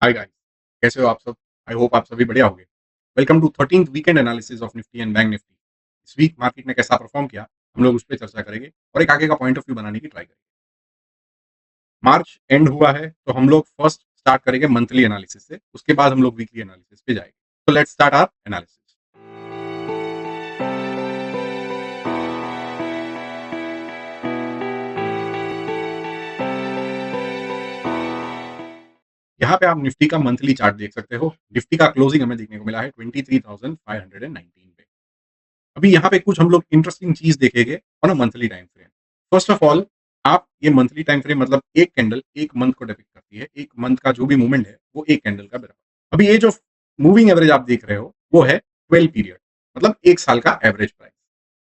Hi guys, कैसे हो आप सब? आई होप आप सभी बढ़िया होंगे। Welcome to 13th weekend analysis of Nifty and bank Nifty. इस वीक मार्केट ने कैसा परफॉर्म किया, हम लोग उस पर चर्चा करेंगे और एक आगे का पॉइंट ऑफ व्यू बनाने की ट्राई करेंगे। मार्च एंड हुआ है तो हम लोग फर्स्ट स्टार्ट करेंगे मंथली एनालिसिस से, उसके बाद हम लोग वीकली एनालिसिस पे जाएंगे। तो लेट्स स्टार्ट आवर एनालिसिस। यहाँ पे आप निफ्टी का मंथली चार्ट देख सकते हो। निफ्टी का क्लोजिंग हमें देखने को मिला है 23,519 पे। अभी यहाँ पे कुछ हम लोग इंटरेस्टिंग चीज देखेंगे on a monthly time frame. First of all, आप ये मंथली टाइम फ्रेम मतलब एक कैंडल एक मंथ को डिपिक्ट करती है। एक मंथ का जो भी मूवमेंट है वो एक कैंडल का बराबर। अभी ये जो मूविंग एवरेज आप देख रहे हो वो है 12 पीरियड, मतलब एक साल का एवरेज प्राइस,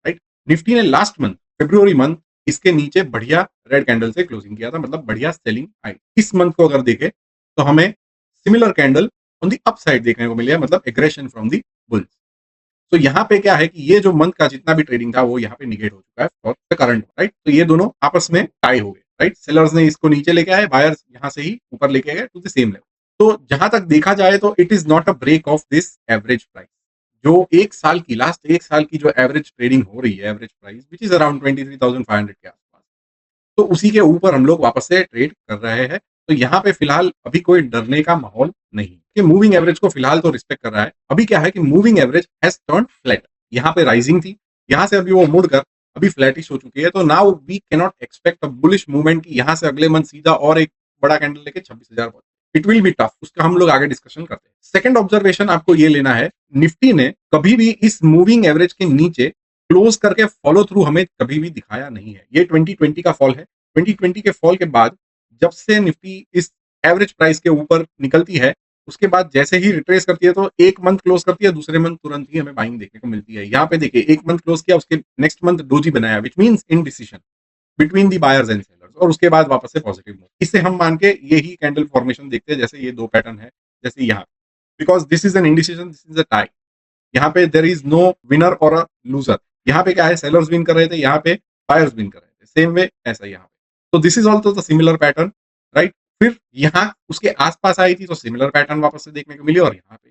राइट। निफ्टी ने लास्ट मंथ फेब्रुवरी मंथ इसके नीचे बढ़िया रेड कैंडल से क्लोजिंग किया था, मतलब बढ़िया सेलिंग आई। इस मंथ को अगर देखें तो हमें similar candle on the upside देखने को मिली है, मतलब एग्रेशन फ्रॉम दी बुल्स। तो यहाँ पे क्या है कि ये जो मंथ का जितना भी ट्रेडिंग था वो यहाँ पे निगेट हो चुका है फॉर द करंट, राइट। तो ये दोनों आपस में टाई हो गए, राइट। सेलर्स ने इसको नीचे लेके आए, बायर्स यहाँ से ही ऊपर लेके गए टू द सेम लेवल। तो जहां तक देखा जाए तो it is not a break of this average price. जो एक साल की लास्ट एक साल की जो एवरेज ट्रेडिंग हो रही है, average price which is around 23,500 के आसपास, तो उसी के ऊपर हम लोग वापस से ट्रेड कर रहे हैं। तो यहाँ पे फिलहाल अभी कोई डरने का माहौल नहीं कि मूविंग एवरेज को फिलहाल तो रिस्पेक्ट कर रहा है। अभी क्या है कि moving average has turn flat. यहाँ पे राइजिंग थी, यहाँ से अभी वो मुड़कर अभी फ्लैटिश हो चुकी है। तो now we can not expect a bullish movement की यहाँ से अगले मंथ सीधा और एक बड़ा कैंडल लेके 26,000 पहुंचे। इट विल बी टफ, उसका हम लोग आगे डिस्कशन करते हैं। सेकंड ऑब्जर्वेशन आपको ये लेना है, निफ्टी ने कभी भी इस मूविंग एवरेज के नीचे क्लोज करके फॉलो थ्रू हमें कभी भी दिखाया नहीं है। ये 2020 का फॉल है। 2020 के फॉल के बाद जब से निफ्टी इस एवरेज प्राइस के ऊपर निकलती है, उसके बाद जैसे ही रिट्रेस करती है तो एक मंथ क्लोज करती है, दूसरे मंथ तुरंत ही हमें बाइंग देखने को मिलती है। यहाँ पे देखिए, एक मंथ क्लोज किया, उसके नेक्स्ट मंथ डोजी बनाया, which means indecision between the buyers and sellers, और उसके बाद वापस से पॉजिटिव मूव। इससे हम मान के यही कैंडल फॉर्मेशन देखते हैं, जैसे ये दो पैटर्न है, जैसे यहाँ, because this is an indecision, this is a tie. यहाँ पे देर इज नो विनर और अ लूजर। यहाँ पे क्या है, सेलर्स विन कर रहे थे, यहाँ पे बायर्स विन कर रहे थे, सेम वे ऐसा यहाँ पे। तो this is also the similar pattern, right. फिर यहाँ उसके आसपास आई थी तो सिमिलर पैटर्न वापस से देखने को मिली, और यहाँ पे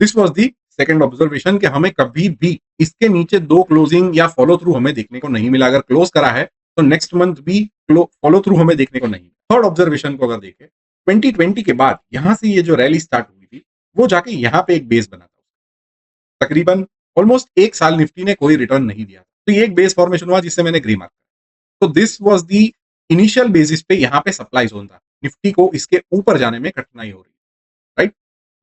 this was the second observation कि हमें कभी भी इसके नीचे दो क्लोजिंग या फॉलो थ्रू हमें देखने को नहीं मिला। अगर क्लोज करा है तो नेक्स्ट मंथ भी फॉलो थ्रू हमें देखने को नहीं मिला। थर्ड ऑब्जर्वेशन को अगर देखें, 2020 के बाद यहाँ से ये जो रैली स्टार्ट हुई थी वो जाके यहाँ पे एक बेस बना था। तकरीबन ऑलमोस्ट एक साल निफ्टी ने कोई रिटर्न नहीं दिया, तो ये एक बेस फॉर्मेशन हुआ जिससे मैंने ग्री मार्क किया। तो this was the initial basis पे यहाँ पे सप्लाई जोन था, निफ्टी को इसके ऊपर जाने में कठिनाई हो रही है, राइट।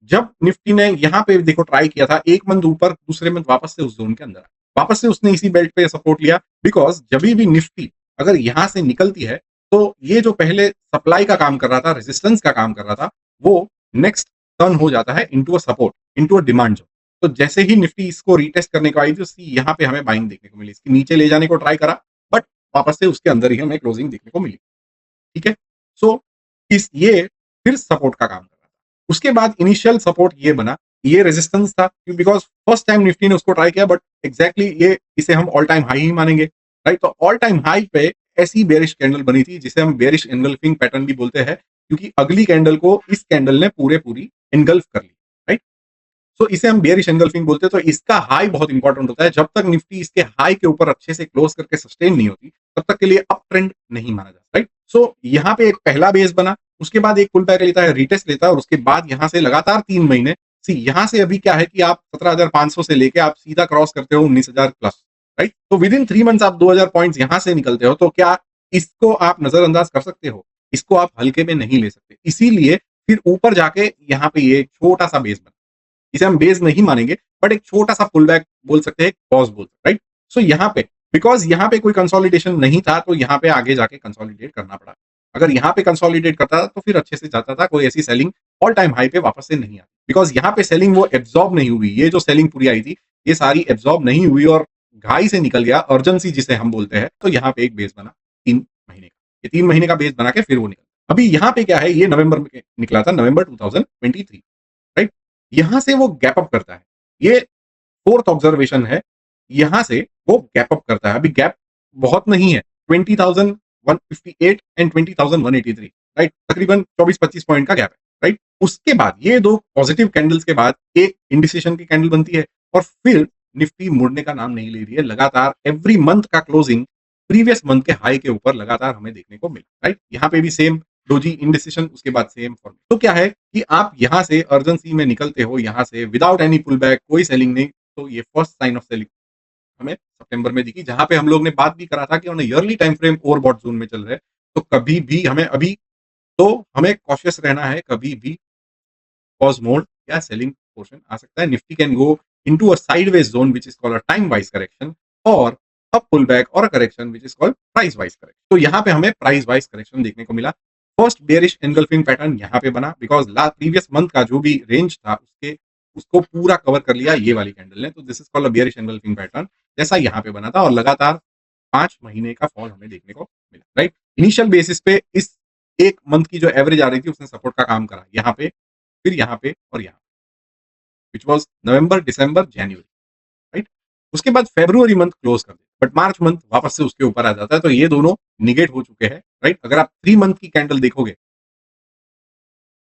जब निफ्टी ने यहाँ पे देखो ट्राई किया था, एक मंथ ऊपर, दूसरे मंथ वापस से उस जोन के अंदर आया, वापस से उसने इसी बेल्ट पे सपोर्ट लिया। बिकॉज जब भी निफ्टी अगर यहाँ से निकलती है तो ये जो पहले सप्लाई का काम कर रहा था, रेजिस्टेंस का काम कर रहा था, वो नेक्स्ट टर्न हो जाता है into a support, into a demand zone. तो जैसे ही निफ्टी इसको रीटेस्ट करने को आई थी, उसकी यहाँ पे हमें बाइंग देखने को मिली, इसके नीचे ले जाने को ट्राई करा, बट वापस से उसके अंदर ही हमें क्लोजिंग देखने को मिली, ठीक है। सो इस ये फिर सपोर्ट का काम कर रहा था। उसके बाद इनिशियल सपोर्ट ये बना, ये रेजिस्टेंस था, बिकॉज फर्स्ट टाइम निफ्टी ने उसको ट्राई किया, बट एग्जैक्टली ये इसे हम ऑल टाइम हाई ही मानेंगे, राइट। तो ऑल टाइम हाई पे ऐसी बेरिश कैंडल बनी थी जिसे हम बेरिश एनगल्फिंग पैटर्न भी बोलते हैं, क्योंकि अगली कैंडल को इस कैंडल ने पूरी एनगल्फ कर ली, राइट। तो इसे हम बेयरिश एंगल्फिंग बोलते हैं। तो इसका हाई बहुत इंपॉर्टेंट होता है। जब तक निफ्टी इसके हाई के ऊपर अच्छे से क्लोज करके सस्टेन नहीं होती, तब तक के लिए अप ट्रेंड नहीं माना जाता, राइट। सो यहाँ पे एक पहला बेस बना, उसके बाद एक पुल बैक लेता है, रिटेस्ट लेता है, और उसके बाद यहाँ से लगातार 3 महीने सी यहाँ से अभी क्या है कि आप 17,500 से लेके आप सीधा क्रॉस करते हो 19,000 प्लस, राइट। तो विद इन 3 मंथ्स आप 2,000 पॉइंट्स यहाँ से निकलते हो। तो क्या इसको आप नजरअंदाज कर सकते हो? इसको आप हल्के में नहीं ले सकते। इसीलिए फिर ऊपर जाके यहाँ पे ये छोटा सा बेस बना, इसे हम बेस नहीं मानेंगे, बट एक छोटा सा पुल बैक बोल सकते हैं, पॉज बोल सकते हैं, राइट। सो यहाँ पे बिकॉज यहाँ पे कोई कंसोलिडेशन नहीं था, तो यहाँ पे आगे जाके कंसोलिडेट करना पड़ा। अगर यहाँ पे कंसोलिडेट करता तो फिर अच्छे से जाता था, कोई ऐसी सेलिंग ऑल टाइम हाई पे वापस से नहीं आती, बिकॉज यहाँ पे सेलिंग वो एब्जॉर्ब नहीं हुई। ये जो सेलिंग पूरी आई थी, ये सारी एब्जॉर्ब नहीं हुई और घाई से निकल गया, अर्जेंसी जिसे हम बोलते हैं। तो यहाँ पे एक बेस बना 3 महीने का, ये 3 महीने का बेस बना के फिर वो निकला। अभी यहाँ पे क्या है, ये नवंबर में निकला था, नवंबर 2023, राइट। यहां से वो गैप अप करता है, ये फोर्थ ऑब्जर्वेशन है। यहां से वो गैप अप करता है, अभी गैप बहुत नहीं है, 20,158 एंड 20,183, राइट। तकरीबन 24-25 पॉइंट का गैप है। राइट? उसके बाद ये 2 पॉजिटिव कैंडल्स के बाद एक इंडिसिशन की कैंडल बनती है और फिर निफ्टी मुड़ने का नाम नहीं ले रही है। लगातार एवरी मंथ का क्लोजिंग प्रीवियस मंथ के हाई के ऊपर लगातार हमें देखने को मिला, राइट? यहाँ पे भी सेम डोजी इंडिसिशन, उसके बाद सेम फॉर्मेट। तो क्या है कि आप यहाँ से अर्जेंसी में निकलते हो, यहाँ से विदाउट एनी पुल बैक, कोई सेलिंग नहीं, तो ये फर्स्ट साइन ऑफ सेलिंग हमें सितंबर में दिखी, जहां पे हम लोग ने बात भी करा था कि on yearly time frame overbought zone में चल रहे हैं। तो कभी भी हमें अभी तो हमें कॉशियस रहना है, कभी भी पॉज मोड या सेलिंग पोर्शन आ सकता है। Nifty can go into a sideways zone which is called a time wise correction और अ पुल बैक और a correction which is called price wise correction. तो यहाँ पे हमें प्राइस वाइज करेक्शन देखने को मिला। फर्स्ट बेयरिश एंगल्फिंग पैटर्न यहाँ पे बना बिकॉज लास्ट प्रीवियस मंथ का जो भी रेंज था उसके उसको पूरा कवर कर लिया ये वाली कैंडल ने। तो this is called a bearish engulfing pattern, जैसा यहाँ पे बना था, और लगातार 5 महीने का फॉल हमें देखने को मिला, राइट? इनिशियल बेसिस पे इस एक मंथ की जो एवरेज आ रही थी उसने सपोर्ट का काम करा यहाँ पे, फिर यहाँ पे और यहाँ, which was November, December, January, right? उसके बाद फरवरी मंथ क्लोज कर दिया, बट मार्च मंथ वापस से उसके ऊपर आ जाता है। तो ये दोनों निगेट हो चुके हैं, राइट? अगर आप 3 मंथ की कैंडल देखोगे,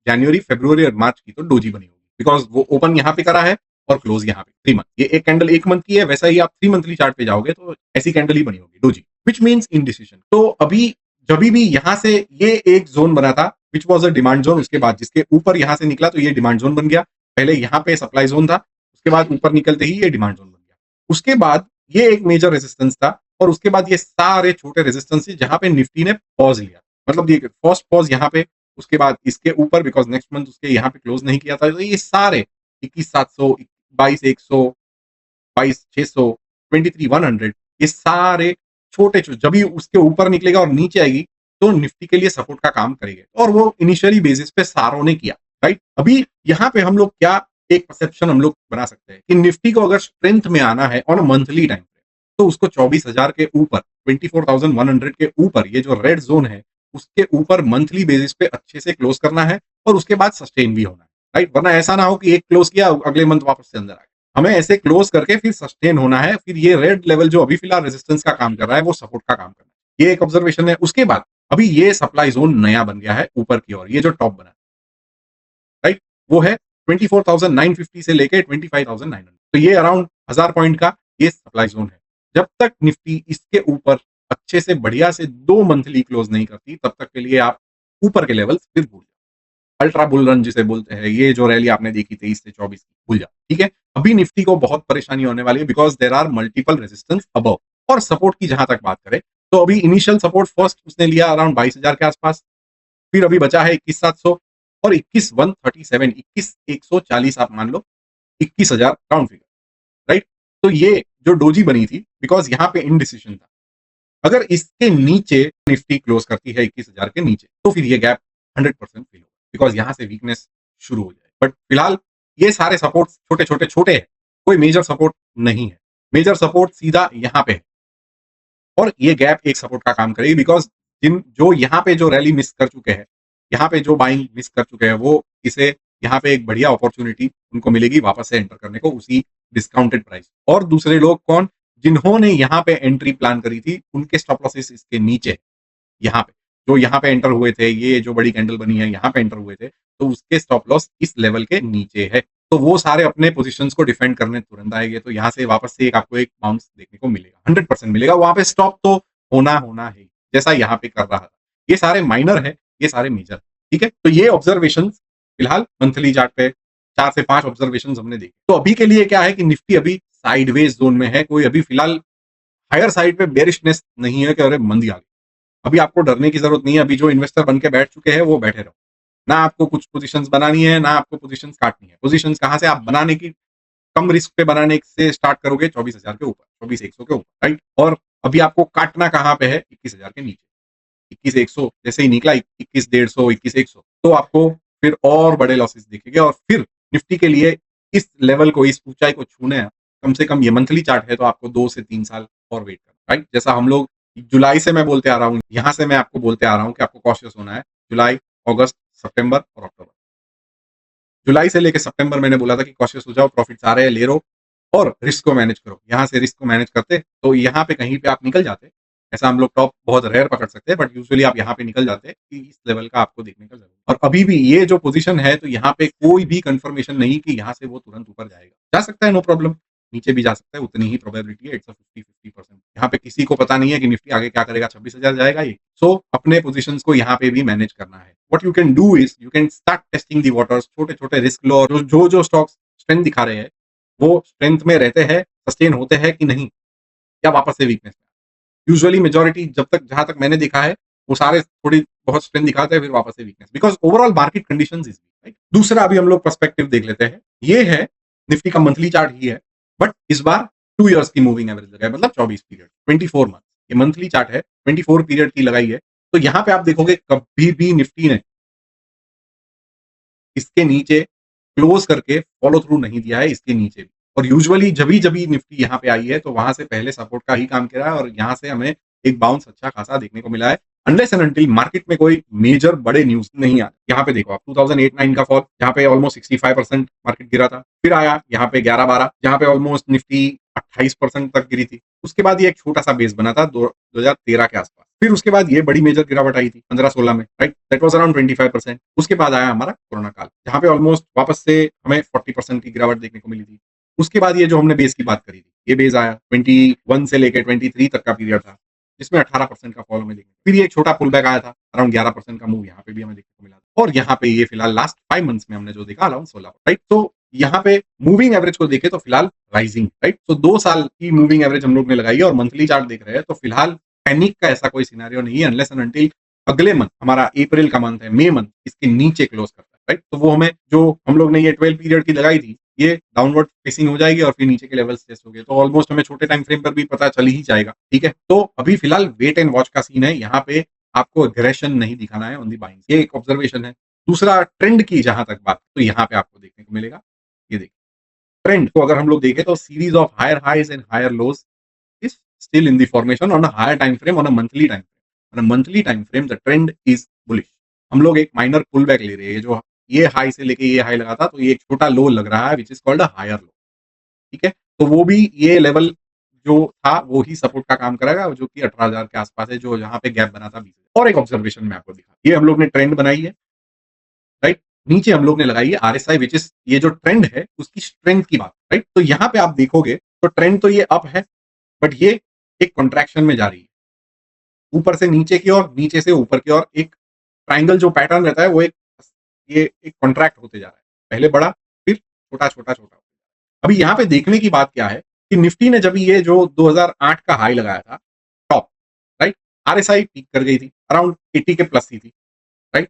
जनवरी, फरवरी और मार्च की, तो डोजी बनी होगी बिकॉज वो ओपन यहाँ पे करा है और क्लोज यहाँ पे 3 मंथ। ये एक कैंडल 1 मंथ की है, वैसा ही आप 3 मंथली चार्ट पे जाओगे तो ऐसी कैंडल ही बनी होगी डोजी, व्हिच मींस इंडिसिशन। तो अभी जभी भी यहाँ से ये एक जोन बना था which was a demand zone, उसके बाद जिसके ऊपर यहाँ से निकला तो ये डिमांड जोन बन गया। पहले यहाँ पे सप्लाई जोन था, उसके बाद ऊपर निकलते ही ये डिमांड जोन बन गया। उसके बाद ये एक मेजर रेजिस्टेंस था और उसके बाद ये सारे छोटे रेजिस्टेंस जहां पे निफ्टी ने पॉज लिया, मतलब ये फर्स्ट पॉज यहाँ पे, उसके बाद इसके ऊपर बिकॉज नेक्स्ट मंथ उसके यहाँ पे क्लोज नहीं किया था। तो ये सारे 21,700, 22,100, 22,600, 23,100, ये सारे छोटे छोटे जब भी उसके ऊपर निकलेगा और नीचे आएगी तो निफ्टी के लिए सपोर्ट का काम करेंगे, और वो इनिशियली बेसिस पे सारों ने किया, राइट? अभी यहाँ पे हम लोग क्या एक परसेप्शन हम लोग बना सकते हैं कि निफ्टी को अगर स्ट्रेंथ में आना है ऑन मंथली टाइम तो उसको 24,000 के ऊपर, 24,100 के ऊपर, ये जो रेड जोन है उसके ऊपर मंथली बेसिस पे अच्छे से क्लोज करना है और उसके बाद सस्टेन भी होना है, राइट? वरना ऐसा ना हो कि एक क्लोज किया अगले मंथ वापस से अंदर आ गया। हमें ऐसे क्लोज करके फिर सस्टेन होना है, फिर ये रेड लेवल जो अभी फिलहाल रेजिस्टेंस का काम कर रहा है वो सपोर्ट का काम कर रहा है। ये एक ऑब्जर्वेशन है। उसके बाद अभी ये सप्लाई जोन नया बन गया है ऊपर की ओर, ये जो टॉप बना है, राइट, वो है 24,950 से लेके 25,900। तो ये अराउंड 1000 पॉइंट का ये सप्लाई जोन है। जब तक निफ्टी इसके ऊपर अच्छे से बढ़िया से 2 मंथली क्लोज नहीं करती तब तक के लिए आप ऊपर के लेवल्स फिर भूल जाओ। अल्ट्रा बुल रन जिसे बोलते हैं, ये जो रैली आपने देखी 23 से 24 की, भूल जाओ, ठीक है? अभी निफ्टी को बहुत परेशानी होने वाली है because there are multiple resistance above. और सपोर्ट की जहां तक बात करें तो अभी इनिशियल सपोर्ट फर्स्ट उसने लिया अराउंड 22,000 के आसपास, फिर अभी बचा है 21,700 और 21,137, 21,140 आप मान लो, 21,000 राउंड फिगर, राइट? तो ये जो डोजी बनी थी बिकॉज यहाँ पे इनडिसिशन था, अगर इसके नीचे निफ्टी क्लोज करती है 21,000 के नीचे तो फिर ये गैप 100% फिल होगा बिकॉज यहाँ से वीकनेस शुरू हो जाए। बट फिलहाल ये सारे सपोर्ट छोटे छोटे छोटे हैं, कोई मेजर सपोर्ट नहीं है। मेजर सपोर्ट सीधा यहाँ पे है और ये गैप एक सपोर्ट का काम करेगी बिकॉज जिन जो यहाँ पे जो रैली मिस कर चुके हैं, यहाँ पे जो बाइंग मिस कर चुके हैं, वो इसे यहाँ पे एक बढ़िया अपॉर्चुनिटी उनको मिलेगी वापस से एंटर करने को उसी डिस्काउंटेड प्राइस। और दूसरे लोग कौन, जिन्होंने यहाँ पे एंट्री प्लान करी थी उनके स्टॉप लॉसेस इसके नीचे, यहाँ पे जो यहाँ पे एंटर हुए थे, ये जो बड़ी कैंडल बनी है यहाँ पे एंटर हुए थे, तो उसके स्टॉप लॉस इस लेवल के नीचे है। तो वो सारे अपने पोजीशंस को डिफेंड करने तुरंत आएंगे, तो यहाँ से वापस से एक आपको एक बाउंस देखने को मिलेगा, 100% मिलेगा। वहां पे स्टॉप तो होना होना है, जैसा यहाँ पे कर रहा था। ये सारे माइनर है, ये सारे मेजर, ठीक है? तो ये ऑब्जर्वेशन फिलहाल मंथली चार्ट पे 4 से 5 ऑब्जर्वेशन हमने देखे। तो अभी के लिए क्या है कि निफ्टी अभी साइडवेज जोन में है, कोई अभी फिलहाल हायर साइड पे बेरिशनेस नहीं है कि अरे मंदी आ गई। अभी आपको डरने की जरूरत नहीं है। अभी जो इन्वेस्टर बन के बैठ चुके हैं वो बैठे रहो, ना आपको कुछ पोजीशंस बनानी है, ना आपको पोजीशंस काटनी है। पोजीशंस कहां से आप बनाने की, कम रिस्क पे बनाने से स्टार्ट करोगे 24,000 के ऊपर, 24,100 के ऊपर, राइट? और अभी आपको काटना कहां पे है, 21,000 के नीचे। 21,100 जैसे ही निकला, 21,150, 21,100, तो आपको फिर और बड़े लॉसेस दिखेंगे। और फिर निफ्टी के लिए इस लेवल को, इस ऊंचाई को छूने कम से कम, ये मंथली चार्ट है, तो आपको 2 से 3 साल और वेट करना, राइट? जैसा हम लोग जुलाई से मैं बोलते आ रहा हूँ, यहां से मैं आपको बोलते आ रहा हूँ कि आपको कॉशियस होना है। जुलाई, अगस्त, सितंबर और अक्टूबर, जुलाई से लेकर सितंबर मैंने बोला था कि कॉशियस हो जाओ, प्रॉफिट्स आ रहे हैं, ले लो और रिस्क को मैनेज करो। यहाँ से रिस्क को मैनेज करते तो यहाँ पे कहीं पे आप निकल जाते, ऐसा हम लोग टॉप बहुत रेयर पकड़ सकते हैं, बट यूजुअली आप यहाँ पे निकल जाते हैं कि इस लेवल का आपको देखने का जरूर। और अभी भी ये जो पोजीशन है, तो यहाँ पे कोई भी कंफर्मेशन नहीं कि यहाँ से वो तुरंत ऊपर जाएगा। जा सकता है, नो प्रॉब्लम, नीचे भी जा सकता है, उतनी ही प्रोबेबिलिटी है। इट्स 50-50%। यहाँ पे किसी को पता नहीं है कि निफ्टी आगे क्या करेगा, 26,000 जाएगा ये। सो अपने पोजीशंस को यहाँ पे भी मैनेज करना है। What you can do is you can start testing the waters, छोटे छोटे रिस्क लो, और जो स्टॉक्स स्ट्रेंथ दिखा रहे हैं वो स्ट्रेंथ में रहते हैं, सस्टेन होते हैं कि नहीं, या वापस से वीकनेस। यूजुअली मेजॉरिटी जब तक जहां तक मैंने देखा है, वो सारे थोड़ी बहुत स्ट्रेंथ दिखाते हैं, फिर वापस से weakness, because overall market conditions is right. दूसरा अभी हम लोग पर्सपेक्टिव देख लेते हैं। ये है निफ्टी का मंथली चार्ट ही है, बट इस बार 2 इयर्स की मूविंग एवरेज लगाई, मतलब 24 पीरियड, 24 मंथ। ये मंथली चार्ट है, 24 पीरियड की लगाई है। तो यहाँ पे आप देखोगे कभी भी निफ्टी ने इसके नीचे क्लोज करके फॉलो थ्रू नहीं दिया है, इसके नीचे भी। और यूजुअली जब निफ्टी यहाँ पे आई है, तो वहां से पहले सपोर्ट का ही काम किया है, और यहाँ से हमें एक बाउंस अच्छा खासा देखने को मिला है, अनलेस एंड अनटिल मार्केट में कोई मेजर बड़े न्यूज नहीं आए। यहाँ पे देखो आप 2008-9 का फॉल, यहाँ पे ऑलमोस्ट 65% मार्केट गिरा था। फिर आया यहाँ पे 11-12, जहाँ पे ऑलमोस्ट निफ्टी 28% तक गिरी थी। उसके बाद ये एक छोटा सा बेस बना था 2013 के आसपास। फिर उसके बाद ये बड़ी मेजर गिरावट आई थी 15-16 में, राइट, दैट वाज अराउंड 25%। उसके बाद आया हमारा कोरोना काल, जहाँ पे ऑलमोस्ट वापस से हमें 40% की गिरावट देखने को मिली थी। उसके बाद ये जो हमने बेस की बात करी थी, ये बेस आया 21 से लेकर 23 तक का पीरियड था, जिसमें 18% का फॉल हमें देखने। फिर ये एक छोटा पुल बैक आया था, अराउंड 11% का मूव यहाँ पे भी हमें देखने को मिला। और यहाँ पे ये फिलहाल लास्ट 5 मंथ्स में हमने जो देखा अराउंड 16, राइट। तो यहाँ पे मूविंग एवरेज को देखे तो फिलहाल राइजिंग, राइट। तो 2 साल की मूविंग एवरेज हम लोग ने लगाई है, और मंथली चार्ट देख रहे हैं, तो फिलहाल पैनिक का ऐसा कोई सिनेरियो नहीं है, अनलेस एंड अनटिल अगले मंथ, हमारा अप्रैल का मंथ है, मई मंथ, इसके नीचे क्लोज करता है, राइट। तो वो हमें जो हम लोग ने ये 12 पीरियड की लगाई थी, ये डाउनवर्ड फेसिंग हो जाएगी, और फिर नीचे के लेवल्स टेस्ट हो गए, तो ऑलमोस्ट हमें छोटे टाइम फ्रेम पर भी पता चल ही जाएगा, ठीक है। तो अभी फिलहाल वेट एंड वॉच का सीन है, यहाँ पे आपको एग्रेशन नहीं दिखाना है ऑन दी बाइंग, ये एक ऑब्जर्वेशन है। दूसरा, ट्रेंड की जहां तक बात, तो यहाँ पे आपको देखने को मिलेगा, ये देखिए ट्रेंड को अगर हम लोग देखें, तो series of higher highs and higher lows is still in the formation on a higher time frame, on a monthly time frame. On a monthly time frame, the trend is bullish. हम लोग एक minor pull back ले रहे हैं, जो ये high से लेके ये हाई लगा था, तो ये एक छोटा लो लग रहा है, which is called a higher low, ठीक है। तो वो भी ये लेवल जो था वो ही सपोर्ट का काम करेगा, जो कि 18,000 के आसपास है, जो यहाँ पे गैप बना था 20,000। और एक ऑब्जर्वेशन मैं आपको दिखा, ये हम लोग ने ट्रेंड बनाई है, राइट। नीचे हम लोग ने लगाई है आरएसआई, विच इज ये जो ट्रेंड है उसकी स्ट्रेंथ की बात, राइट। तो यहाँ पे आप देखोगे तो ट्रेंड तो ये अप है, बट ये एक कॉन्ट्रैक्शन में जा रही है, ऊपर से नीचे की ओर, नीचे से ऊपर की ओर। एक ट्रायंगल जो पैटर्न रहता है, वो ये एक कॉन्ट्रैक्ट होते जा रहा है, पहले बड़ा, फिर छोटा छोटा छोटा। अभी यहाँ पे देखने की बात क्या है कि निफ्टी ने जब ये जो 2008 का हाई लगाया था टॉप, राइट, आरएसआई पीक कर गई थी, अराउंड 80 के प्लस ही थी, राइट।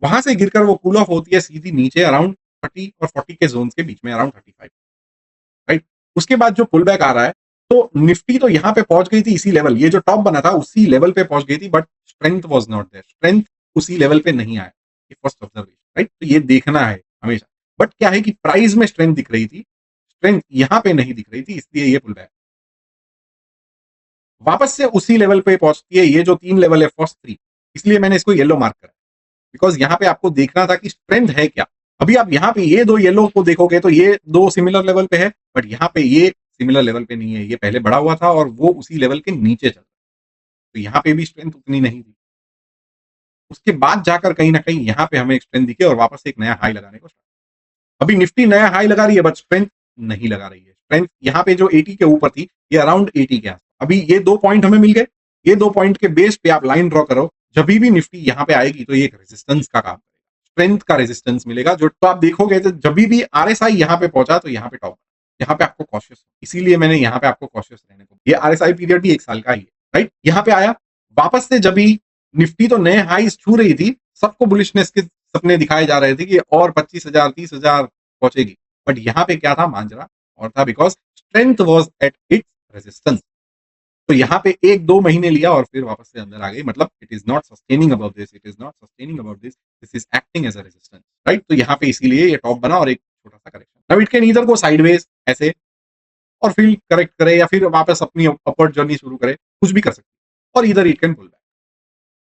वहां से गिरकर वो कूल ऑफ होती है सीधी नीचे अराउंड 30 और 40 के जोन के बीच में, अराउंड 35, राइट। उसके बाद जो पुल बैक आ रहा है, तो निफ्टी तो यहाँ पे पहुंच गई थी इसी लेवल, ये जो टॉप बना था उसी लेवल पे पहुंच गई थी, but strength was not there, strength उसी लेवल पे नहीं आया। ये फर्स्ट ऑब्जर्वेशन, राइट। तो ये देखना है हमेशा। बट क्या है कि प्राइस में स्ट्रेंथ दिख रही थी, स्ट्रेंथ यहाँ पे नहीं दिख रही थी, इसलिए ये पुल बैक वापस से उसी लेवल पे पहुंचती है। ये जो 3 लेवल है, फर्स्ट 3, इसलिए मैंने इसको येलो मार्क करा, बिकॉज यहाँ पे आपको देखना था कि स्ट्रेंथ है क्या। अभी आप यहाँ पे ये 2 येलो को देखोगे, तो ये 2 सिमिलर लेवल पे है, बट यहाँ पे ये सिमिलर लेवल पे नहीं है, ये पहले बड़ा हुआ था और वो उसी लेवल के नीचे चल रहा है, तो यहाँ पे भी स्ट्रेंथ उतनी नहीं थी। उसके बाद जाकर कहीं ना कहीं यहाँ पे हमें एक स्ट्रेंथ दिखे, और वापस से एक नया हाई लगाने को स्टार्ट। अभी निफ्टी नया हाई लगा रही है, बट स्ट्रेंथ नहीं लगा रही है। स्ट्रेंथ यहाँ पे जो 80 के ऊपर थी, ये अराउंड 80 के आसपास। अभी ये 2 पॉइंट हमें मिल गए, ये 2 पॉइंट के बेस पे आप लाइन ड्रॉ करो, जब भी निफ्टी यहाँ पे आएगी, तो ये एक रेजिस्टेंस का काम करेगा, स्ट्रेंथ का रेजिस्टेंस मिलेगा, जो तो आप देखोगे तो जब भी आरएसआई यहाँ पे पहुंचा, तो यहाँ पे टॉप, यहाँ पे आपको कॉशियस, इसीलिए मैंने यहाँ पे आपको कॉशियस रहने को। ये आरएसआई पीरियड भी 1 साल का ही है, राइट। यहाँ पे आया वापस से, जब भी निफ्टी तो नए हाईज छू रही थी, सबको बुलिशनेस के सपने दिखाए जा रहे थे कि और 25,000 30,000 पहुंचेगी, बट यहाँ पे क्या था, मांजरा और था, because strength was at its resistance. तो यहाँ पे 1-2 महीने लिया और फिर वापस से अंदर आ गई, मतलब it is not sustaining about this, it is not sustaining about this, this is acting as a resistance, right. तो यहाँ पे इसीलिए ये टॉप बना और एक छोटा सा correction. Now it can either go sideways ऐसे, और फिर करेक्ट करे, या फिर वापस अपनी अपवर्ड जर्नी शुरू करे, कुछ भी कर सकती है, और इधर इट कैन पुल बैक।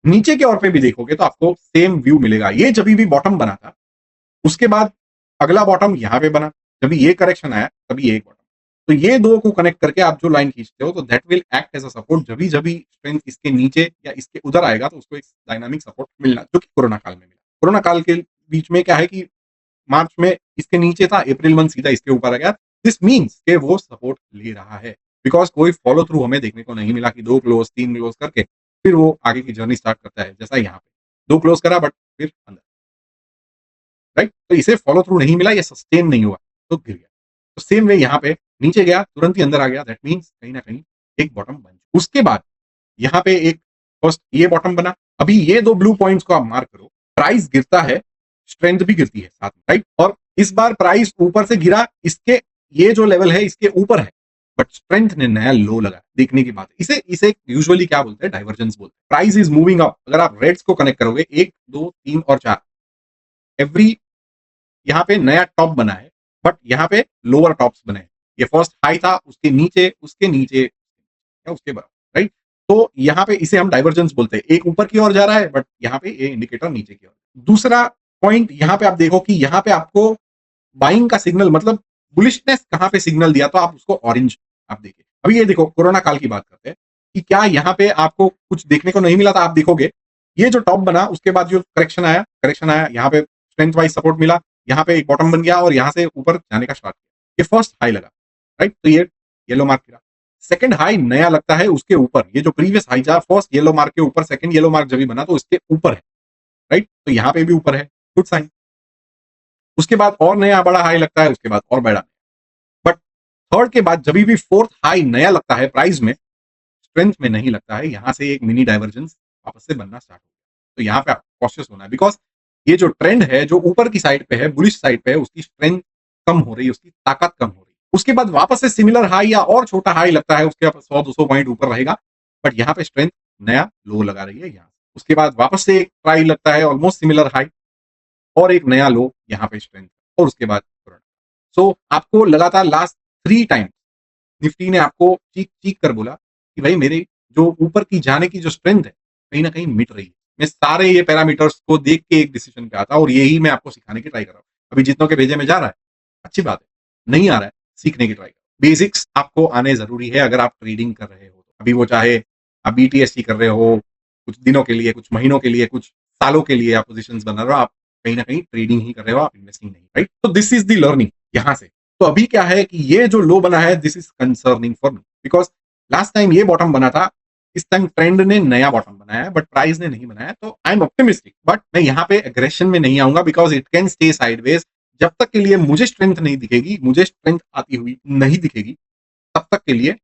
नीचे के ओर पे भी देखोगे तो आपको सेम व्यू मिलेगा। ये जब भी बॉटम बना था, उसके बाद अगला बॉटम यहाँ पे बना, जब ये करेक्शन आया, तभी ये एक बॉटम, तो ये दो को कनेक्ट करके आप जो लाइन खींचते हो तो that will act as a support. जब भी स्ट्रेंथ इसके नीचे या इसके उधर आएगा तो उसको एक डायनामिक सपोर्ट मिलना, जो कि कोरोना काल में मिला। कोरोना काल के बीच में क्या है कि मार्च में इसके नीचे था, अप्रैल मंथ सीधा इसके ऊपर आ गया। दिस मीन्स के वो सपोर्ट ले रहा है, बिकॉज कोई फॉलो थ्रू हमें देखने को नहीं मिला कि 2 क्लोज 3 क्लोज करके फिर वो आगे की जर्नी स्टार्ट करता है। जैसा यहाँ पे 2 क्लोज करा बट फिर अंदर, राइट? तो इसे फॉलो थ्रू नहीं मिला, ये सस्टेन नहीं हुआ तो गिर गया। तो सेम वे यहाँ पे नीचे गया तुरंत ही अंदर आ गया, दैट मीन्स कहीं ना कहीं एक बॉटम बन। उसके बाद यहाँ पे एक फर्स्ट ये बॉटम बना। अभी ये दो ब्लू पॉइंट्स को आप मार्क करो, प्राइस गिरता है, स्ट्रेंथ भी गिरती है साथ में, राइट? और इस बार प्राइस ऊपर से गिरा, इसके ये जो लेवल है इसके ऊपर है, बट स्ट्रेंथ ने नया लो लगा। देखने की बात है, इसे इसे यूजुअली क्या बोलते हैं, डाइवर्जेंस बोलते हैं। Price is moving up. अगर आप रेड्स को कनेक्ट करोगे 1 2 3 और 4, एवरी यहाँ पे नया टॉप बना है, बट यहाँ पे लोअर टॉप्स बने हैं। ये फर्स्ट हाई था, उसके नीचे या उसके बराबर, राइट? तो यहाँ पे इसे हम डाइवर्जेंस बोलते हैं। एक ऊपर की ओर जा रहा है, बट यहाँ पे ये इंडिकेटर नीचे की ओर। दूसरा पॉइंट यहाँ पे आप देखो कि यहाँ पे आपको बाइंग का सिग्नल, मतलब बुलिशनेस कहाँ पे सिग्नल दिया, तो आप उसको ऑरेंज आप देखिए। अभी ये देखो, कोरोना काल की बात करते हैं कि क्या यहाँ पे आपको कुछ देखने को नहीं मिला था। आप देखोगे ये जो टॉप बना उसके बाद जो करेक्शन आया यहाँ पे स्ट्रेंथ वाइज सपोर्ट मिला, यहाँ पे एक बॉटम बन गया और यहाँ से ऊपर जाने का स्टार्ट किया। ये फर्स्ट हाई लगा, राइट? तो ये येलो मार्क गिरा। सेकंड हाई नया लगता है उसके ऊपर, ये जो प्रीवियस हाई था फर्स्ट येलो मार्क के ऊपर, सेकंड येलो मार्क जब भी बना तो इसके ऊपर है, राइट? तो यहाँ पे भी ऊपर है, गुड साइन। उसके बाद और नया बड़ा हाई लगता है, उसके बाद और बड़ा। बट थर्ड के बाद जब भी फोर्थ हाई नया लगता है प्राइस में, स्ट्रेंथ में नहीं लगता है, यहां से एक मिनी डाइवर्जेंस वापस से बनना स्टार्ट हो गया। तो यहाँ पे आपको कॉशियस होना है, बिकॉज ये जो ट्रेंड है जो ऊपर की साइड पे है, बुलिश साइड पे है, उसकी स्ट्रेंथ कम हो रही है, उसकी ताकत कम हो रही है। उसके बाद वापस से सिमिलर हाई या और छोटा हाई लगता है, उसके 100-200 पॉइंट ऊपर रहेगा, बट यहाँ पे स्ट्रेंथ नया लो लगा रही है यहाँ। उसके बाद वापस से एक ट्राई लगता है ऑलमोस्ट सिमिलर हाई और एक नया लो यहाँ पे स्ट्रेंथ, और उसके बाद सो आपको लगातार लास्ट 3 टाइम निफ्टी ने आपको चीख चीख कर बोला कि भाई मेरे जो ऊपर की जाने की जो स्ट्रेंथ है कहीं ना कहीं मिट रही है। मैं सारे ये पैरामीटर्स को देख के एक डिसीजन पे आता और यही मैं आपको सिखाने की ट्राई कर रहा हूँ। अभी जितनों के भेजे में जा रहा है अच्छी बात है, नहीं आ रहा है सीखने की ट्राई करो। बेसिक्स आपको आने जरूरी है अगर आप ट्रेडिंग कर रहे हो। अभी वो चाहे आप बीटीएसटी कर रहे हो कुछ दिनों के लिए, कुछ महीनों के लिए, कुछ सालों के लिए आप पोजिशन बना रहे हो, आप कहीं ना कहीं ट्रेडिंग ही कर रहे हो, आप इन्वेस्टिंग नहीं, राइट? तो दिस इज द लर्निंग यहाँ से। तो अभी क्या है कि ये जो लो बना है this is concerning for me, because last time ये बॉटम बना था, इस टाइम ट्रेंड ने नया बॉटम बनाया है बट प्राइस ने नहीं बनाया। तो आई एम ऑप्टिमिस्टिक, बट मैं यहाँ पे एग्रेशन में नहीं आऊंगा because it can stay sideways. जब तक के लिए मुझे स्ट्रेंथ नहीं दिखेगी, मुझे स्ट्रेंथ आती हुई नहीं दिखेगी, तब तक के लिए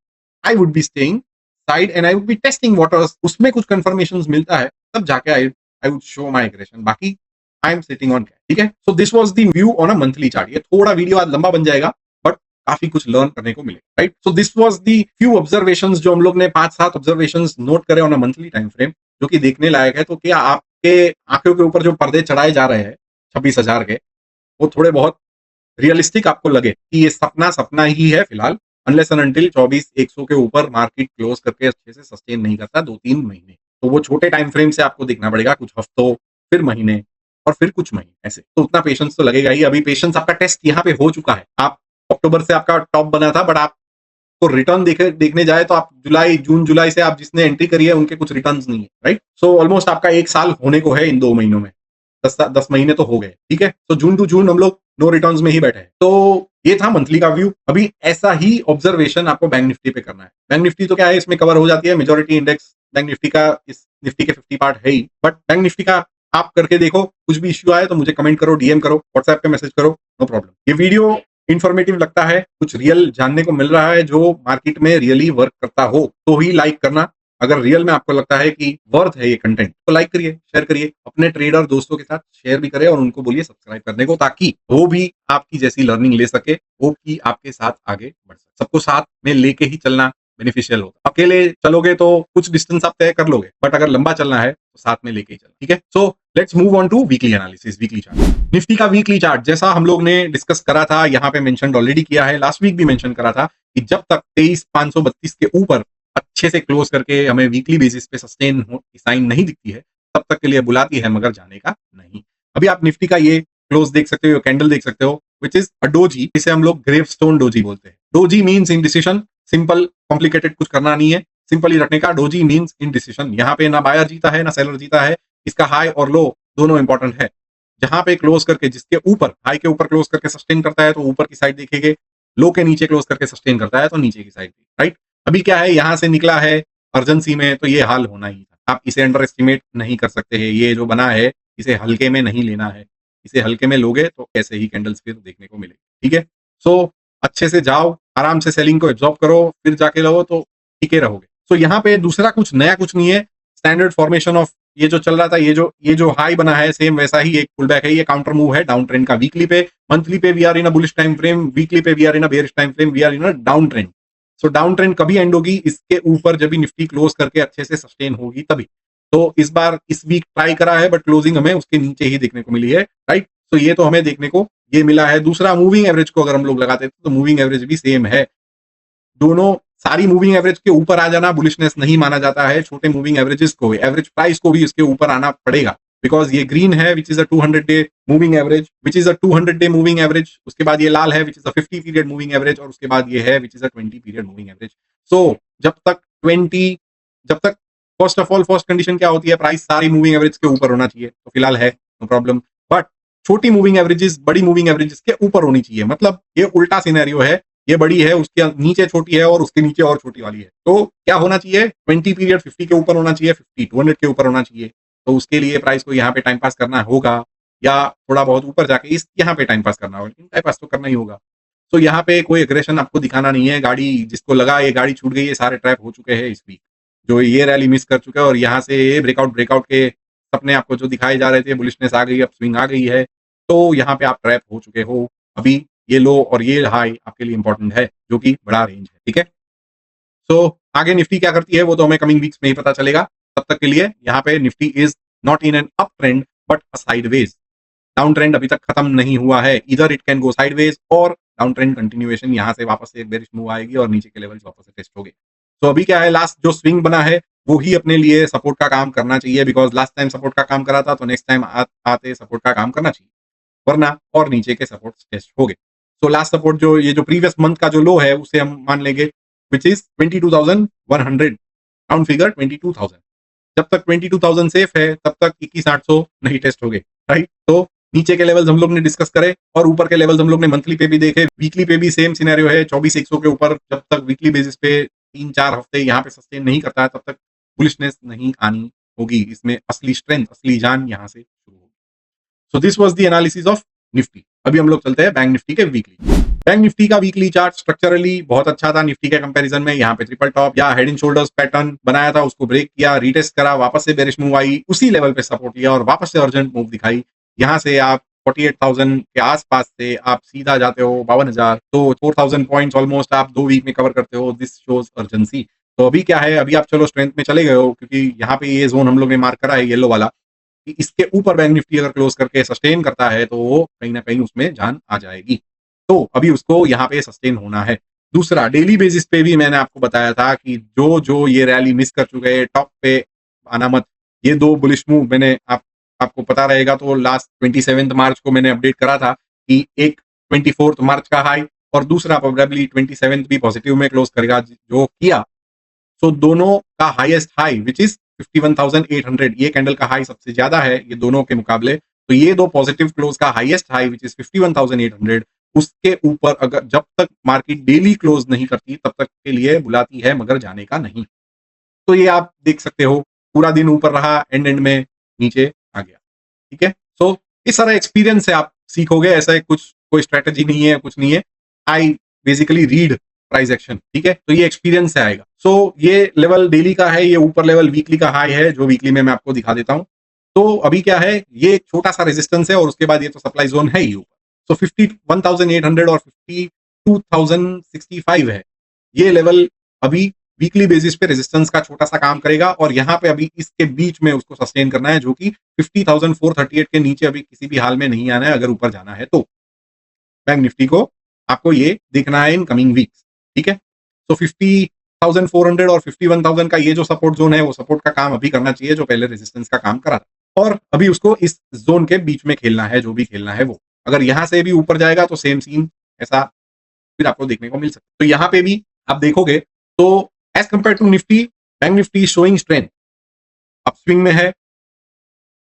I would be staying side and I would be testing waters. उसमें कुछ कंफर्मेशन मिलता है तब जाके I would show my aggression. बाकी I am sitting on cash, ठीक है? So this was the view on a monthly chart. ये थोड़ा वीडियो आज लंबा बन जाएगा बट काफी कुछ लर्न करने को मिलेगा, right? So this was the few observations जो हम लोग ने 5-7 ऑब्जर्वेशंस नोट करे on a monthly time frame, जो कि देखने लायक है। तो क्या आपके आंखों के ऊपर जो पर्दे चढ़ाए जा रहे हैं 26,000 के, वो थोड़े बहुत रियलिस्टिक आपको लगे कि ये सपना सपना ही है फिलहाल, अनलेस एंड अनटिल 24,100 के ऊपर मार्केट क्लोज करके अच्छे से सस्टेन नहीं करता 2-3 महीने, तो वो छोटे टाइम फ्रेम से आपको देखना पड़ेगा, कुछ हफ्तों, फिर महीने और फिर कुछ महीने ऐसे। तो उतना पेशेंस तो लगेगा ही। अभी पेशेंस आपका टेस्ट यहाँ पे हो चुका है। आप अक्टूबर से आपका टॉप बना था, बट आपको रिटर्न देखने जाए तो आप जून जुलाई से आप जिसने एंट्री करी है उनके कुछ रिटर्न नहीं है, राइट? सो ऑलमोस्ट आपका 1 साल होने को है इन 2 महीनों में। 10 महीने तो हो गए, ठीक है? तो जून टू जून हम लोग नो रिटर्न्स में ही बैठे हैं। तो ये था मंथली का व्यू। अभी ऐसा ही ऑब्जर्वेशन आपको बैंक निफ्टी पे करना है। बैंक निफ्टी तो क्या है, इसमें कवर हो जाती है मेजॉरिटी इंडेक्स बैंक निफ्टी का, इस निफ्टी के 50 पार्ट है ही, बट बैंक निफ्टी का आप करके देखो। कुछ भी इश्यू आए तो मुझे कमेंट करो, डीएम करो, व्हाट्सएप पे मैसेज करो, नो प्रॉब्लम। ये वीडियो इन्फॉर्मेटिव लगता है, कुछ रियल जानने को मिल रहा है जो मार्केट में रियली वर्क करता हो तो ही लाइक करना। अगर रियल में आपको लगता है कि वर्थ है ये कंटेंट तो लाइक करिए, शेयर करिए, अपने ट्रेडर दोस्तों के साथ शेयर भी करें और उनको बोलिए सब्सक्राइब करने को, ताकि वो भी आपकी जैसी लर्निंग ले सके, वो भी आपके साथ आगे बढ़ सके। सबको साथ में लेके ही चलना बेनिफिशियल होता। अकेले चलोगे तो कुछ डिस्टेंस आप तय कर लोगे, बट अगर लंबा चलना है तो साथ में लेके ही चलना, ठीक है? So let's move on to weekly analysis, weekly chart. Nifty का वीकली चार्ट जैसा हम लोग ने डिस्कस करा था, यहाँ पे मेंशन ऑलरेडी किया है, लास्ट वीक भी मेंशन करा था कि जब तक 23,532 के ऊपर अच्छे से क्लोज करके हमें वीकली बेसिस पे सस्टेन साइन नहीं दिखती है, तब तक के लिए बुलाती है, मगर जाने का नहीं। अभी आप निफ्टी का ये क्लोज देख सकते हो, कैंडल देख सकते हो, विच इज अ डोजी, इसे हम लोग ग्रेवस्टोन डोजी बोलते हैं। Doji means indecision, simple complicated कुछ करना नहीं है, सिंपल ही रखने का। डोजी मीन्स इंडिसिशन, यहाँ पे ना बायर जीता है ना सेलर जीता है, इसका हाई और लो दोनों इंपॉर्टेंट है। जहां पे क्लोज करके जिसके ऊपर हाई के ऊपर क्लोज करके सस्टेन करता है तो ऊपर की साइड देखेंगे, लो के नीचे क्लोज करके सस्टेन करता है तो नीचे की साइड, राइट। अभी क्या है, यहां से निकला है अर्जेंसी में तो ये हाल होना ही था, आप इसे अंडर एस्टिमेट नहीं कर सकते हैं। ये जो बना है इसे हल्के में नहीं लेना है, इसे हल्के में लोगे तो ऐसे ही कैंडल्स फिर देखने को मिलेगी, ठीक है। सो अच्छे से जाओ, आराम से सेलिंग को एब्जॉर्ब करो, फिर जाके रहो तो टिके रहोगे। सो यहाँ पे दूसरा कुछ नया कुछ नहीं है, स्टैंडर्ड फॉर्मेशन ऑफ ये जो चल रहा था, ये जो हाई बना है सेम वैसा ही एक पुल बैक है, ये काउंटर मूव है डाउन ट्रेंड का। वीकली पे, मंथली पे we are in a bullish time frame, weekly पे we are in a bearish time frame, we are in a down trend. So down trend कभी end होगी, इसके ऊपर जब भी निफ्टी क्लोज करके अच्छे से सस्टेन होगी तभी। तो इस बार इस वीक ट्राई करा है बट क्लोजिंग हमें उसके नीचे ही देखने को मिली है, राइट। तो ये तो हमें देखने को ये मिला है। दूसरा, मूविंग एवरेज को अगर हम लोग लगाते तो मूविंग एवरेज भी सेम है। दोनों सारी मूविंग एवरेज के ऊपर आ जाना बुलिशनेस नहीं माना जाता है, छोटे मूविंग एवरेजेस को, एवरेज प्राइस को भी इसके ऊपर आना पड़ेगा, बिकॉज ये ग्रीन है which is a 200 day moving average, which is a 200 day moving average. उसके बाद ये लाल है which is a 50 period moving average, और उसके बाद ये है which is a 20 period moving average. So जब तक first of all first condition क्या होती है, प्राइस सारी मूविंग एवरेज के ऊपर होना चाहिए, तो फिलहाल है, नो प्रॉब्लम। बट छोटी मूविंग एवरेजेस बड़ी मूविंग एवरेजेस के ऊपर होनी चाहिए, मतलब ये उल्टा सिनेरियो है, ये बड़ी है उसके नीचे छोटी है और उसके नीचे और छोटी वाली है। तो क्या होना चाहिए, 20 पीरियड 50 के ऊपर होना चाहिए, 50 200 के ऊपर होना चाहिए। तो उसके लिए प्राइस को यहाँ पे टाइम पास करना होगा, या थोड़ा बहुत ऊपर जाके इस यहाँ पे टाइम पास करना होगा, लेकिन टाइम पास तो करना ही होगा। तो यहाँ पे कोई एग्रेशन आपको दिखाना नहीं है। गाड़ी जिसको लगा ये गाड़ी छूट गई है, सारे ट्रैप हो चुके हैं इस वीक, जो ये रैली मिस कर चुके हैं, और यहाँ से ये ब्रेकआउट के सपने आपको जो दिखाए जा रहे थे, बुलिशनेस आ गई, अब स्विंग आ गई है, तो यहाँ पे आप ट्रैप हो चुके हो। अभी ये लो और ये हाई आपके लिए इंपॉर्टेंट है, जो कि बड़ा रेंज है, ठीक है। सो आगे निफ्टी क्या करती है वो तो हमें कमिंग वीक्स में ही पता चलेगा। तब तक के लिए यहाँ पे Nifty is not in an up trend but a sideways. Down trend अभी तक खत्म नहीं हुआ है, इधर इट कैन गो साइडवेज और डाउन ट्रेंड कंटिन्यूएशन, यहाँ से वापस से एक बेरिश मूव आएगी और नीचे के लेवल वापस से टेस्ट हो गए। तो अभी क्या है, लास्ट जो स्विंग बना है वो ही अपने लिए सपोर्ट का काम करना चाहिए, बिकॉज लास्ट टाइम सपोर्ट का काम करा था तो नेक्स्ट टाइम आते सपोर्ट का काम करना चाहिए, वरना और नीचे के सपोर्ट टेस्ट हो गए। तो लास्ट सपोर्ट जो ये जो प्रीवियस मंथ का जो लो है उसे हम मान लेंगे विच इज 22,100, राउंड फिगर 22,000। जब तक 22,000 सेफ है तब तक 21,800 नहीं टेस्ट हो गए, राइट। तो नीचे के लेवल्स हम लोग ने डिस्कस करे और ऊपर के लेवल्स हम लोग ने मंथली पे भी देखे, वीकली पे भी सेम सिनेरियो है। 24,100 के ऊपर जब तक वीकली बेसिस पे 3-4 हफ्ते यहाँ पे सस्टेन नहीं करता है तब तक बुलिशनेस नहीं आनी होगी, इसमें असली स्ट्रेंथ असली जान यहाँ से शुरू होगी। सो this was the analysis of Nifty. अभी हम लोग चलते हैं बैंक निफ्टी के वीकली। बैंक निफ्टी का वीकली चार्ट स्ट्रक्चरली बहुत अच्छा था निफ्टी के कंपैरिजन में। यहाँ पे ट्रिपल टॉप या हेड एंड शोल्डर्स पैटर्न बनाया था, उसको ब्रेक किया, रीटेस्ट करा, वापस से बेरिश मूव आई, उसी लेवल पे सपोर्ट लिया और वापस से अर्जेंट मूव दिखाई। यहाँ से आप 48,000 के आसपास से आप सीधा जाते हो 52,000, तो 4,000 पॉइंट्स ऑलमोस्ट आप 2 वीक में कवर करते हो। This shows urgency. तो अभी क्या है, अभी आप चलो स्ट्रेंथ में चले गए हो, क्योंकि यहाँ पे ये जोन हम लोग ने मार्क करा है येलो वाला, कि इसके ऊपर बैंक निफ्टी अगर क्लोज करके सस्टेन करता है तो वो कहीं ना कहीं उसमें जान आ जाएगी। तो अभी उसको यहाँ पे सस्टेन होना है। दूसरा, डेली बेसिस पे भी मैंने आपको बताया था कि जो ये रैली मिस कर चुके हैं, टॉप पे आना मत। ये 2 बुलिश मूव मैंने आपको पता रहेगा तो लास्ट 27 मार्च को मैंने अपडेट करा था कि एक 24 मार्च का हाई और दूसरा प्रोबेबली 27 भी पॉजिटिव में क्लोज करेगा, जो किया। सो दोनों का हाईएस्ट हाई विच इज 51,800, ये कैंडल का हाई सबसे ज्यादा है ये दोनों के मुकाबले। तो ये दो पॉजिटिव क्लोज का हाईएस्ट हाई विच इज 51,800, उसके ऊपर अगर जब तक मार्केट डेली क्लोज नहीं करती तब तक के लिए बुलाती है, मगर जाने का नहीं। तो ये आप देख सकते हो, पूरा दिन ऊपर रहा, एंड में नीचे आ गया, ठीक है। सो इस सारा एक्सपीरियंस से आप सीखोगे, ऐसा कुछ कोई स्ट्रेटेजी नहीं है, कुछ नहीं है। I basically read price action, ठीक है। तो ये एक्सपीरियंस से आएगा। सो ये लेवल डेली का है, ये ऊपर लेवल वीकली का हाई है, जो वीकली में मैं आपको दिखा देता हूं। तो अभी क्या है, ये एक छोटा सा रेजिस्टेंस है और उसके बाद ये तो सप्लाई जोन है ही ऊपर। सो 51,800 और 52,065 है, ये लेवल अभी वीकली बेसिस पे रेजिस्टेंस का छोटा सा काम करेगा, और यहाँ पे अभी इसके बीच में उसको सस्टेन करना है, जो कि 50,438 के नीचे अभी किसी भी हाल में नहीं आना है अगर ऊपर जाना है तो। बैंक निफ्टी को आपको ये देखना है इन कमिंग वीक्स, ठीक है। सो 50,400 और 51,000 का ये जो सपोर्ट जोन है वो सपोर्ट का काम अभी करना चाहिए, जो पहले रेजिस्टेंस का काम करा था, और अभी उसको इस जोन के बीच में खेलना है, जो भी खेलना है वो। अगर यहां से भी ऊपर जाएगा तो सेम सीन, ऐसा फिर आपको देखने को मिल सकता है। तो यहाँ पे भी आप देखोगे तो as compare to Nifty, bank Nifty showing strength, upswing में है,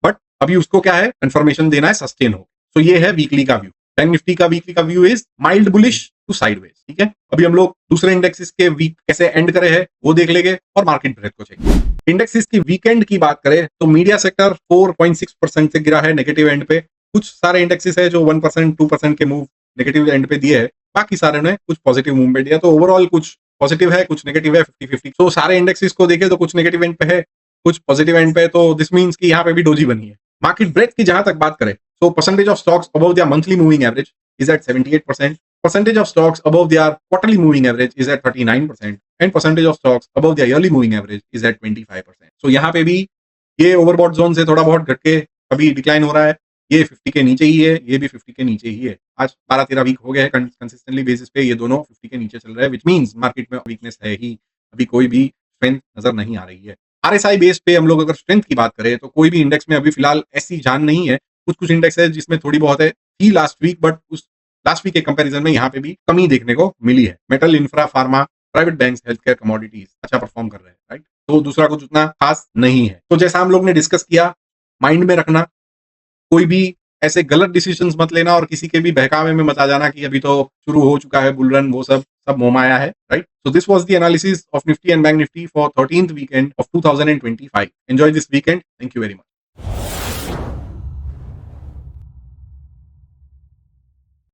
बट अभी उसको क्या है, कंफर्मेशन देना है सस्टेन हो। तो ये है वीकली का व्यू। बैंक निफ्टी का वीकली का view is mild bullish to sideways, ठीक है। अभी हम लोग दूसरे इंडेक्सेस के वीक कैसे एंड करे हैं वो देख लेंगे और मार्केट ब्रेथ को चेक। इंडेक्सेस की वीकेंड की बात करें तो मीडिया सेक्टर 4.6% से गिरा है नेगेटिव एंड पे। कुछ सारे इंडेक्सेस है जो 1% 2% के मूव नेगेटिव एंड पे दिए है, बाकी सारे ने कुछ पॉजिटिव मूवमेंट दिया। तो ओवरऑल कुछ पॉजिटिव है, कुछ नेगेटिव है, 50-50। तो सारे इंडेक्सेस को देखे तो कुछ नेगेटिव एंड पे है, कुछ पॉजिटिव एंड पे, तो दिस मीन्स कि यहाँ पे भी डोजी बनी है। मार्केट ब्रेथ की जहां तक बात करें तो percentage of stocks above their monthly moving average is at 78%, percentage of stocks above their quarterly moving average is at 39%, and percentage of stocks above their yearly moving average is at 25%. So यहाँ पे भी ये overbought zone से थोड़ा बहुत घट के अभी डिक्लाइन हो रहा है। ये 50 के नीचे ही है, ये भी 50 के नीचे ही है। आज 12-13 वीक हो गए हैं कंसिस्टेंटली बेसिस पे ये दोनों 50 के नीचे चल रहे हैं, विच मीन्स मार्केट में वीकनेस है ही, अभी कोई भी स्ट्रेंथ नजर नहीं आ रही है। आरएसआई बेस पे हम लोग अगर स्ट्रेंथ की बात करें तो कोई भी इंडेक्स में अभी फिलहाल ऐसी जान नहीं है। कुछ कुछ इंडेक्स है जिसमें थोड़ी बहुत है थी लास्ट वीक, बट उस लास्ट वीक के कंपैरिजन में यहाँ पे भी कमी देखने को मिली है। Metal, infra, pharma, private banks, health care, commodities अच्छा परफॉर्म कर रहे हैं, राइट। तो दूसरा कुछ उतना खास नहीं है। तो जैसा हम लोग ने डिस्कस किया, माइंड में रखना, कोई भी ऐसे गलत डिसीजंस मत लेना और किसी के भी बहकावे में मत आ जाना कि अभी तो शुरू हो चुका है बुल रन, वो सब मोहमाया है, right. So this was the analysis of Nifty and Bank Nifty for 13th weekend of 2025. Enjoy this weekend. Thank you very much.